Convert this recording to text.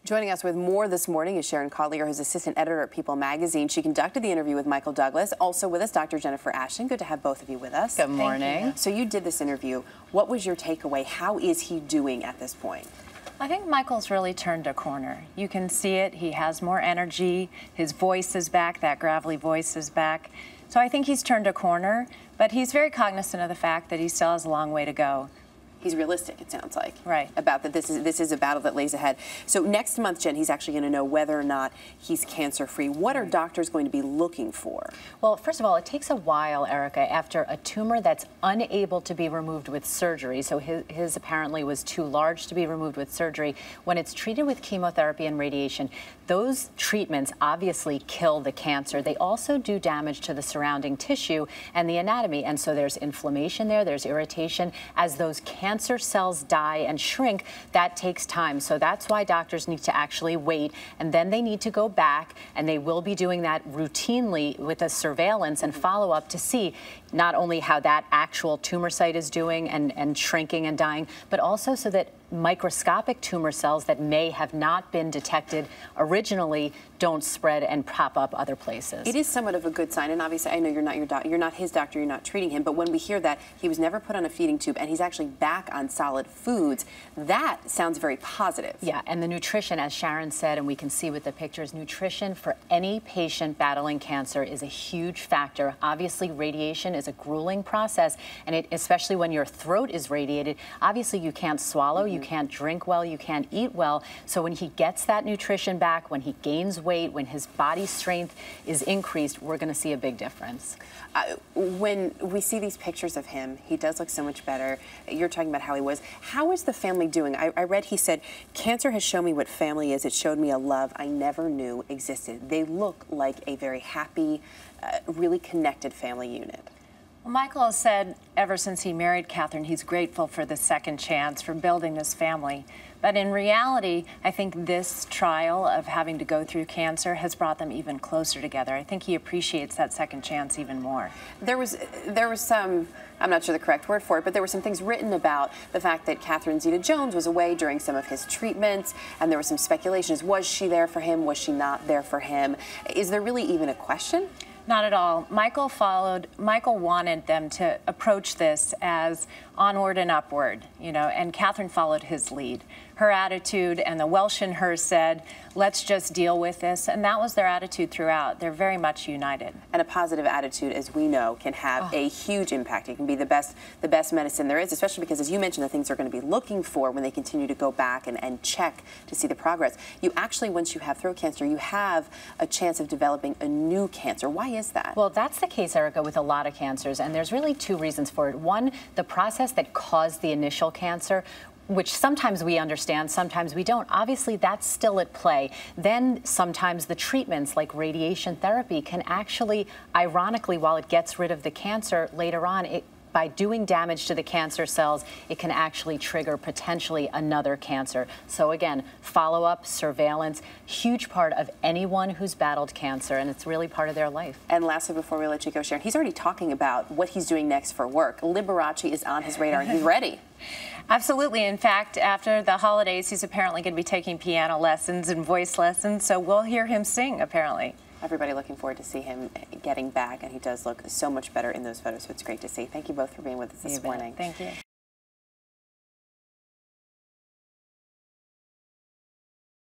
Joining us with more this morning is Sharon Cotliar, who's assistant editor at People magazine. She conducted the interview with Michael Douglas. Also with us, Dr. Jennifer Ashton. Good to have both of you with us. Good morning. So you did this interview. What was your takeaway? How is he doing at this point? I think Michael's really turned a corner. You can see it. He has more energy. His voice is back. That gravelly voice is back. So I think he's turned a corner, but he's very cognizant of the fact that he still has a long way to go. He's realistic, it sounds like. Right. About that this is a battle that lays ahead. So next month, Jen, he's actually going to know whether or not he's cancer-free. What are doctors going to be looking for? Well, first of all, it takes a while, Erica, after a tumor that's unable to be removed with surgery. So his apparently was too large to be removed with surgery. When it's treated with chemotherapy and radiation, those treatments obviously kill the cancer. They also do damage to the surrounding tissue and the anatomy. And so there's inflammation there, there's irritation. As those cancer cells die and shrink, that takes time. So that's why doctors need to actually wait. And then they need to go back, and they will be doing that routinely with a surveillance and follow-up to see not only how that actual tumor site is doing and shrinking and dying, but also so that microscopic tumor cells that may have not been detected originally don't spread and pop up other places. It is somewhat of a good sign, and obviously I know you're not his doctor, you're not treating him, but when we hear that he was never put on a feeding tube and he's actually back on solid foods, that sounds very positive. Yeah, and the nutrition, as Sharon said, and we can see with the pictures, nutrition for any patient battling cancer is a huge factor. Obviously, radiation is a grueling process, and especially when your throat is radiated, obviously you can't swallow, you can't drink well, you can't eat well. So when he gets that nutrition back, when he gains weight, when his body strength is increased, we're going to see a big difference. When we see these pictures of him, he does look so much better. You're talking about how he was. How is the family doing? I read he said, "Cancer has shown me what family is. It showed me a love I never knew existed." They look like a very happy, really connected family unit. Well, Michael has said ever since he married Catherine, he's grateful for the second chance, for building this family. But in reality, I think this trial of having to go through cancer has brought them even closer together. I think he appreciates that second chance even more. There was some, I'm not sure the correct word for it, but there were some things written about the fact that Catherine Zeta-Jones was away during some of his treatments, and there was some speculations. Was she there for him? Was she not there for him? Is there really even a question? Not at all. Michael wanted them to approach this as onward and upward, and Catherine followed his lead. Her attitude, and the Welsh in her said, let's just deal with this, and that was their attitude throughout. They're very much united. And a positive attitude, as we know, can have a huge impact. It can be the best medicine there is, especially because, as you mentioned, the things they're going to be looking for when they continue to go back and check to see the progress. You actually, once you have throat cancer, you have a chance of developing a new cancer. Why is that? Well, that's the case, Erica, with a lot of cancers, and there's really two reasons for it. One, the process that caused the initial cancer, which sometimes we understand, sometimes we don't. Obviously, that's still at play. Then sometimes the treatments like radiation therapy can actually, ironically, while it gets rid of the cancer later on, by doing damage to the cancer cells, it can actually trigger potentially another cancer. So again, follow-up, surveillance, huge part of anyone who's battled cancer, and it's really part of their life. And lastly, before we let you go, Sharon, he's already talking about what he's doing next for work. Liberace is on his radar. He's ready. Absolutely. In fact, after the holidays, he's apparently going to be taking piano lessons and voice lessons, so we'll hear him sing, apparently. Everybody looking forward to see him getting back, and he does look so much better in those photos, so it's great to see. Thank you both for being with us this morning. Thank you.